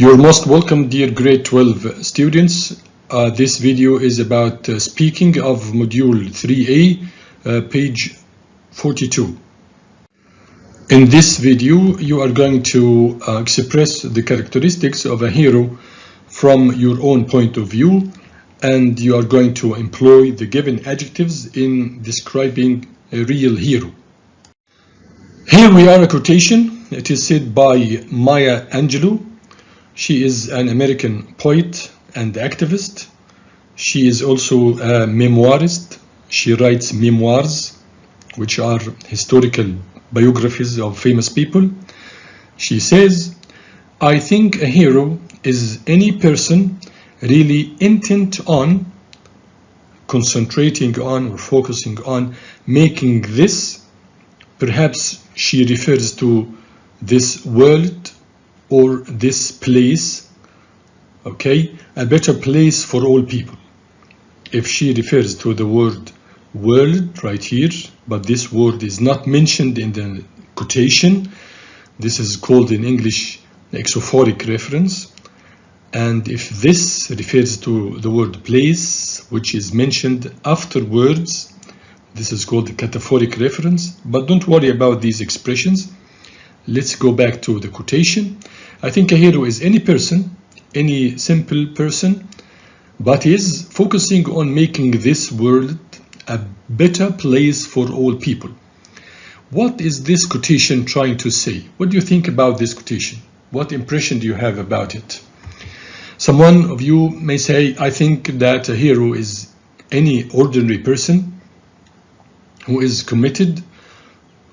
You're most welcome, dear grade 12 students. This video is about speaking of module 3A, page 42. In this video, you are going to express the characteristics of a hero from your own point of view, and you are going to employ the given adjectives in describing a real hero. Here we are, a quotation. It is said by Maya Angelou. She is an American poet and activist. She is also a memoirist. She writes memoirs, which are historical biographies of famous people. She says, "I think a hero is any person really intent on, concentrating on or focusing on making this," perhaps she refers to this world or this place, okay, a better place for all people. If she refers to the word world right here, but this word is not mentioned in the quotation, this is called in English exophoric reference. And if this refers to the word place, which is mentioned afterwards, this is called cataphoric reference. But don't worry about these expressions. Let's go back to the quotation. I think a hero is any person, any simple person, but is focusing on making this world a better place for all people. What is this quotation trying to say? What do you think about this quotation? What impression do you have about it? Someone of you may say, I think that a hero is any ordinary person who is committed,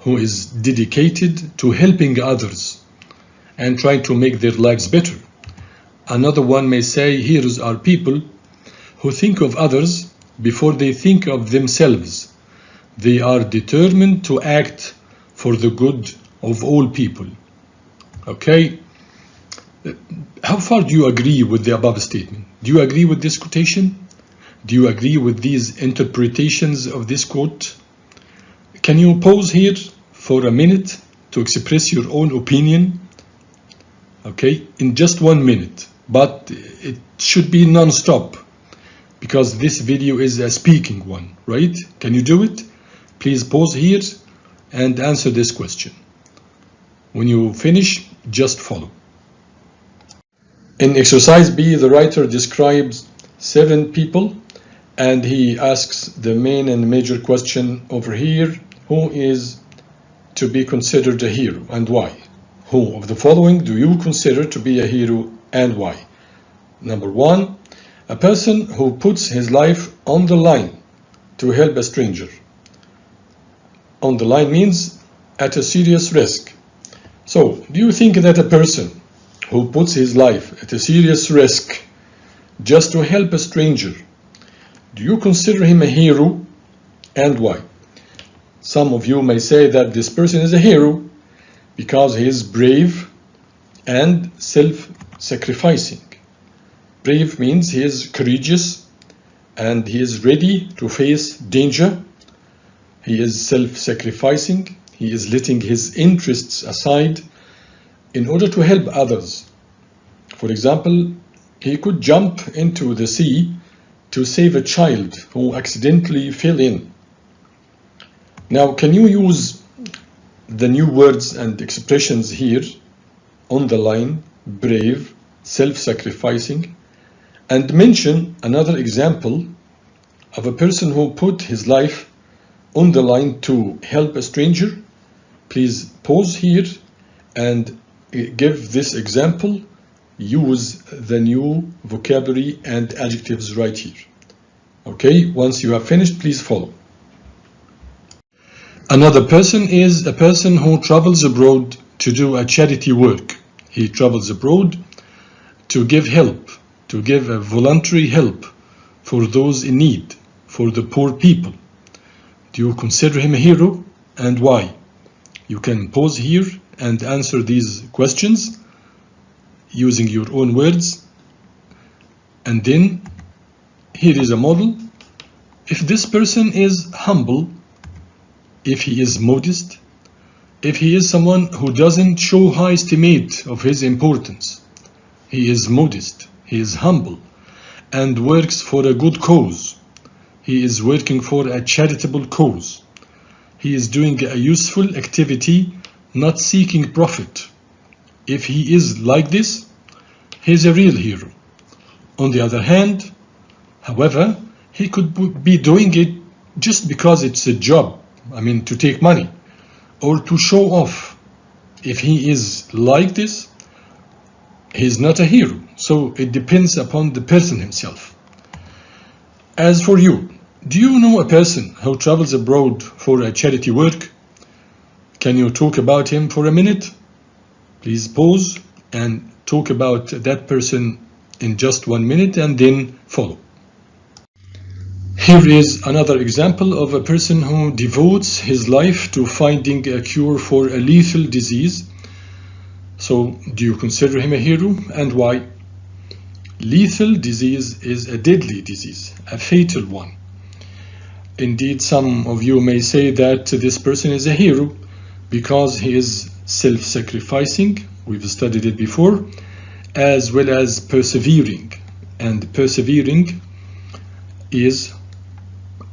who is dedicated to helping others and trying to make their lives better. Another one may say heroes are people who think of others before they think of themselves. They are determined to act for the good of all people. Okay? How far do you agree with the above statement? Do you agree with this quotation? Do you agree with these interpretations of this quote? Can you pause here for a minute to express your own opinion? Okay, in just 1 minute, but it should be non-stop because this video is a speaking one, right? Can you do it? Please pause here and answer this question. When you finish, just follow. In exercise B, the writer describes 7 people and he asks the main and major question over here: who is to be considered a hero and why? Who of the following do you consider to be a hero and why? Number 1, a person who puts his life on the line to help a stranger. On the line means at a serious risk. So, do you think that a person who puts his life at a serious risk just to help a stranger, do you consider him a hero and why? Some of you may say that this person is a hero because he is brave and self-sacrificing. Brave means he is courageous and he is ready to face danger. He is self-sacrificing. He is letting his interests aside in order to help others. For example, he could jump into the sea to save a child who accidentally fell in. Now, can you use the new words and expressions here on the line, brave, self-sacrificing, and mention another example of a person who put his life on the line to help a stranger? Please pause here and give this example. Use the new vocabulary and adjectives right here. Okay, once you have finished, please follow. Another person is a person who travels abroad to do a charity work. He travels abroad to give help, to give a voluntary help for those in need, for the poor people. Do you consider him a hero and why? You can pause here and answer these questions using your own words. And then here is a model. If this person is humble, if he is modest, if he is someone who doesn't show high estimate of his importance, He is modest. He is humble and works for a good cause. He is working for a charitable cause. He is doing a useful activity, not seeking profit. If he is like this, he is a real hero. On the other hand, however, he could be doing it just because it's a job, to take money or to show off. If he is like this, he's not a hero. So it depends upon the person himself. As for you, do you know a person who travels abroad for a charity work? Can you talk about him for a minute? Please pause and talk about that person in just 1 minute and then follow. Here is another example of a person who devotes his life to finding a cure for a lethal disease. So, do you consider him a hero, and why? Lethal disease is a deadly disease, a fatal one. Indeed, some of you may say that this person is a hero because he is self-sacrificing, we've studied it before, as well as persevering. And persevering is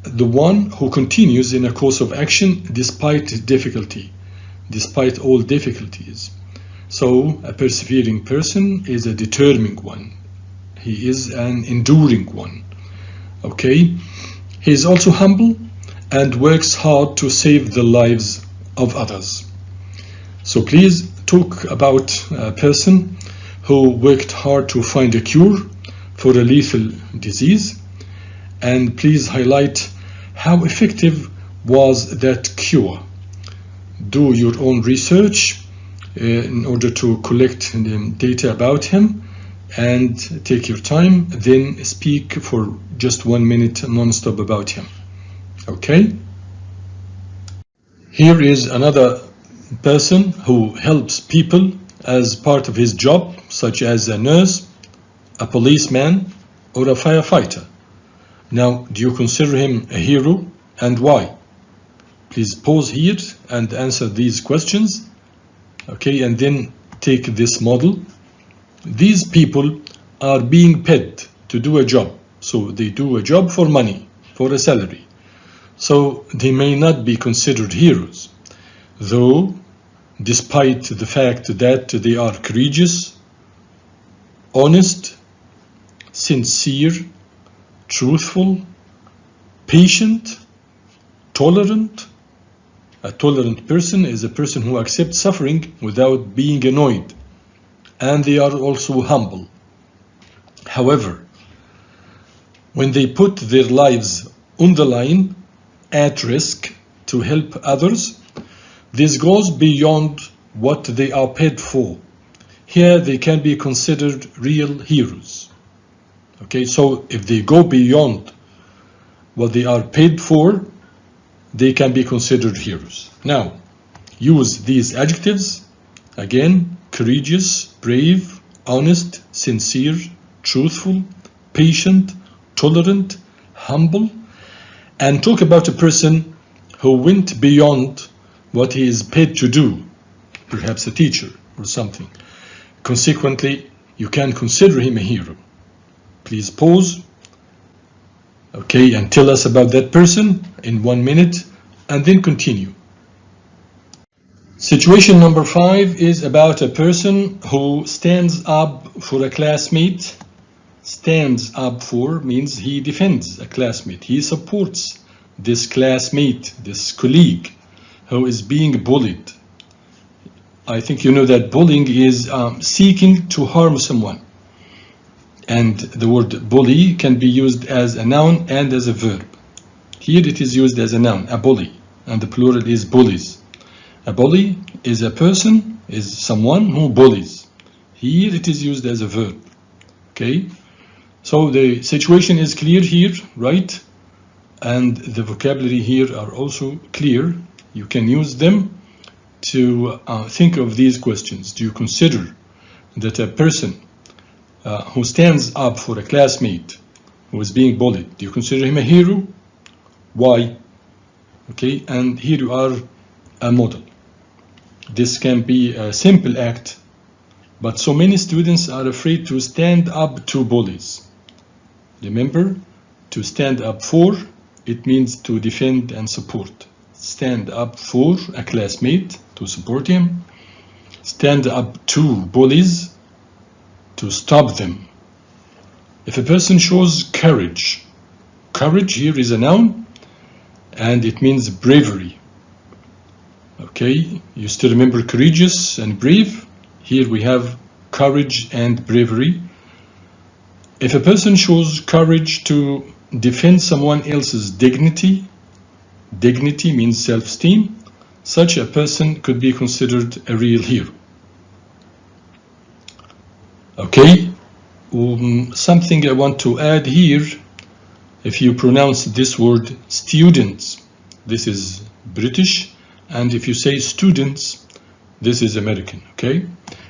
the one who continues in a course of action despite difficulty, despite all difficulties. So a persevering person is a determined one. He is an enduring one. Okay? He is also humble and works hard to save the lives of others. So please talk about a person who worked hard to find a cure for a lethal disease, and please highlight how effective was that cure. Do your own research in order to collect data about him, and take your time, then speak for just 1 minute non-stop about him. Okay? Here is another person who helps people as part of his job, such as a nurse, a policeman, or a firefighter. Now, do you consider him a hero, and why? Please pause here and answer these questions. Okay, and then take this model. These people are being paid to do a job. So they do a job for money, for a salary. So they may not be considered heroes, though despite the fact that they are courageous, honest, sincere, truthful, patient, tolerant. A tolerant person is a person who accepts suffering without being annoyed, and they are also humble. However, when they put their lives on the line, at risk to help others, this goes beyond what they are paid for. Here they can be considered real heroes. Okay, so if they go beyond what they are paid for, they can be considered heroes. Now, use these adjectives again: courageous, brave, honest, sincere, truthful, patient, tolerant, humble, and talk about a person who went beyond what he is paid to do, perhaps a teacher or something. Consequently, you can consider him a hero. Please pause, okay, and tell us about that person in 1 minute, and then continue. Situation number 5 is about a person who stands up for a classmate. Stands up for means he defends a classmate. He supports this classmate, this colleague who is being bullied. I think you know that bullying is seeking to harm someone. And the word bully can be used as a noun and as a verb. Here it is used as a noun, a bully, and the plural is bullies. A bully is a person, is someone who bullies. Here it is used as a verb. Okay? So the situation is clear here, right? And the vocabulary here are also clear. You can use them to think of these questions. Do you consider that a person who stands up for a classmate who is being bullied, do you consider him a hero? Why? Okay, and here you are a model. This can be a simple act but so many students are afraid to stand up to bullies. Remember, to stand up for, it means to defend and support. Stand up for a classmate, to support him. Stand up to bullies, to stop them. If a person shows courage, courage here is a noun, and it means bravery. Okay, you still remember courageous and brave? Here we have courage and bravery. If a person shows courage to defend someone else's dignity, dignity means self-esteem, such a person could be considered a real hero. Okay, something I want to add here, if you pronounce this word students, this is British, and if you say students, this is American, okay?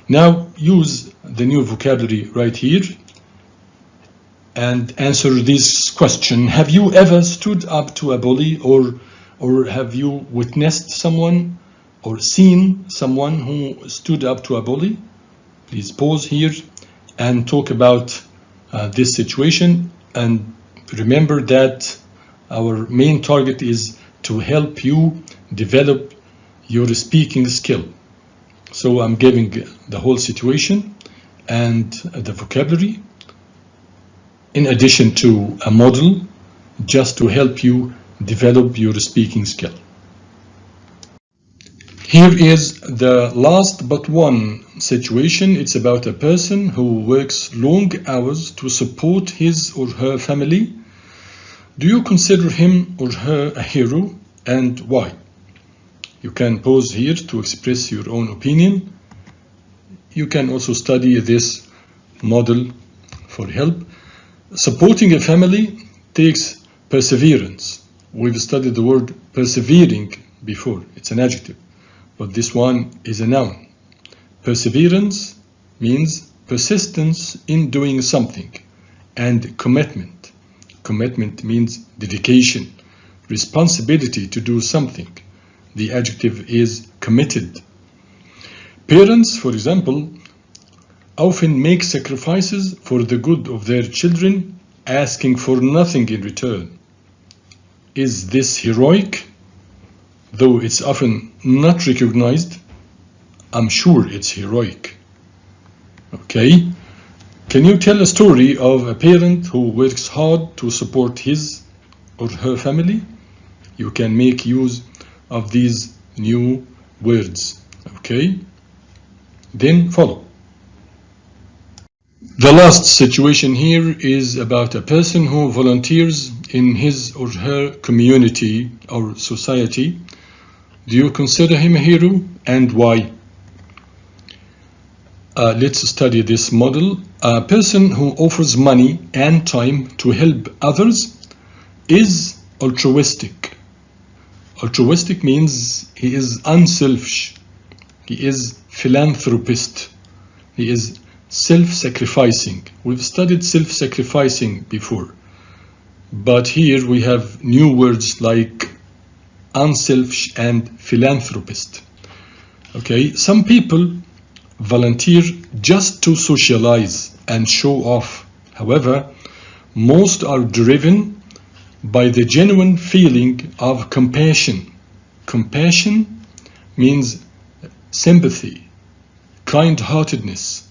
Now use the new vocabulary right here and answer this question. Have you ever stood up to a bully, or have you witnessed someone or seen someone who stood up to a bully? Please pause here and talk about this situation, and remember that our main target is to help you develop your speaking skill. So I'm giving the whole situation and the vocabulary in addition to a model just to help you develop your speaking skill. Here is the last but one situation. It's about a person who works long hours to support his or her family. Do you consider him or her a hero, and why? You can pause here to express your own opinion. You can also study this model for help. Supporting a family takes perseverance. We've studied the word persevering before. It's an adjective, but this one is a noun. Perseverance means persistence in doing something, and commitment. Commitment means dedication, responsibility to do something. The adjective is committed. Parents, for example, often make sacrifices for the good of their children, asking for nothing in return. Is this heroic? Though it's often not recognized, I'm sure it's heroic. Okay? Can you tell a story of a parent who works hard to support his or her family? You can make use of these new words. Okay? Then follow. The last situation here is about a person who volunteers in his or her community or society. Do you consider him a hero, and why? Let's study this model. A person who offers money and time to help others is altruistic. Altruistic means he is unselfish. He is philanthropist. He is self-sacrificing. We've studied self-sacrificing before, but here we have new words like unselfish and philanthropist. Okay, some people volunteer just to socialize and show off. However, most are driven by the genuine feeling of compassion. Compassion means sympathy, kind-heartedness,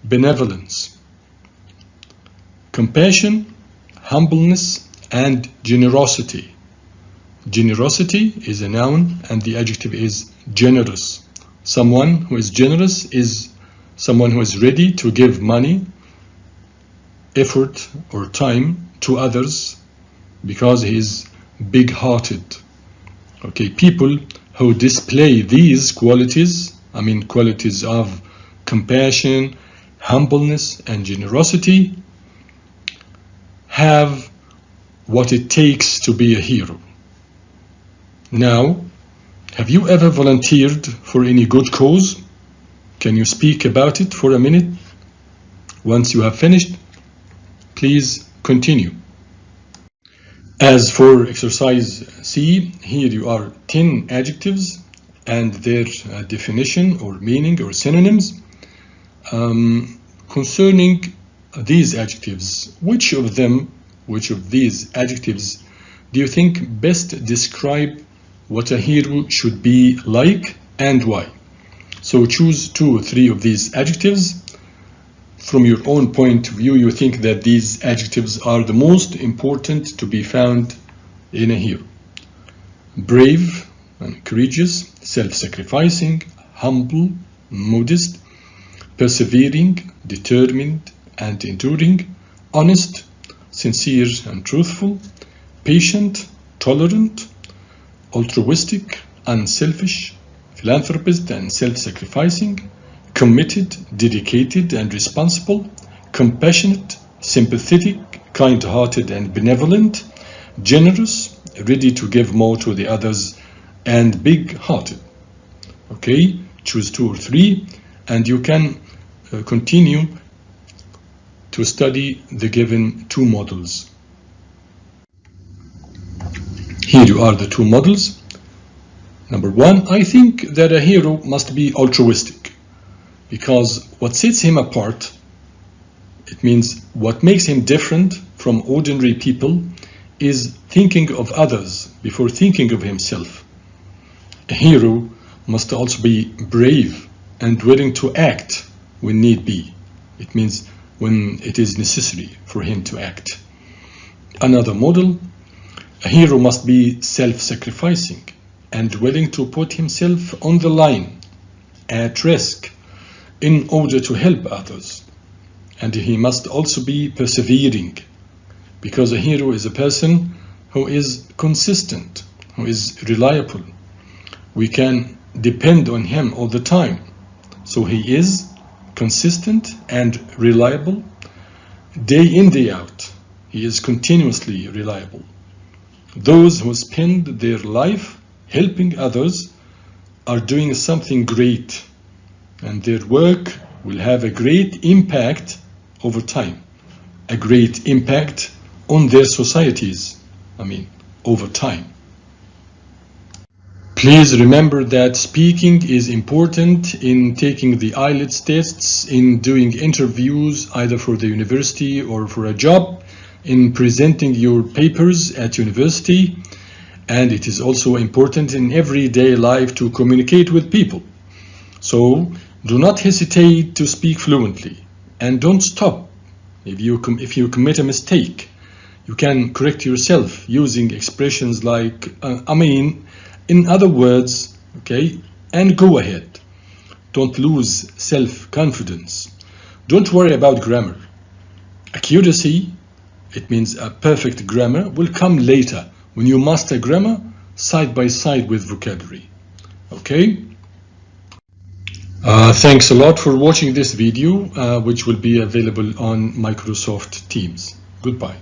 benevolence. Compassion, humbleness, and generosity. Generosity is a noun, and the adjective is generous. Someone who is generous is someone who is ready to give money, effort, or time to others because he is big-hearted. Okay, people who display these qualities, qualities of compassion, humbleness, and generosity, have what it takes to be a hero. Now, have you ever volunteered for any good cause? Can you speak about it for a minute? Once you have finished, please continue. As for exercise C, here you are 10 adjectives and their definition or meaning or synonyms. Concerning these adjectives, which of these adjectives do you think best describe what a hero should be like and why? So choose 2 or 3 of these adjectives. From your own point of view, you think that these adjectives are the most important to be found in a hero. Brave and courageous, self-sacrificing, humble, modest, persevering, determined and enduring, honest, sincere and truthful, patient, tolerant, altruistic, unselfish, philanthropist and self-sacrificing, committed, dedicated and responsible, compassionate, sympathetic, kind-hearted and benevolent, generous, ready to give more to the others, and big-hearted. Okay, choose 2 or 3, and you can continue to study the given 2 models. Here you are the 2 models. Number 1, I think that a hero must be altruistic, because what sets him apart, it means what makes him different from ordinary people, is thinking of others before thinking of himself. A hero must also be brave and willing to act when need be. It means when it is necessary for him to act. Another model, a hero must be self-sacrificing and willing to put himself on the line, at risk, in order to help others. And he must also be persevering, because a hero is a person who is consistent, who is reliable. We can depend on him all the time. So he is consistent and reliable. Day in, day out, he is continuously reliable. Those who spend their life helping others are doing something great, and their work will have a great impact over time, a great impact on their societies, over time. Please remember that speaking is important in taking the IELTS tests, in doing interviews either for the university or for a job, in presenting your papers at university, and it is also important in everyday life to communicate with people. So do not hesitate to speak fluently, and don't stop. If you commit a mistake, you can correct yourself using expressions like in other words, okay, and go ahead. Don't lose self-confidence. Don't worry about grammar. Accuracy, it means a perfect grammar, will come later when you master grammar side by side with vocabulary. Okay? Thanks a lot for watching this video, which will be available on Microsoft Teams. Goodbye.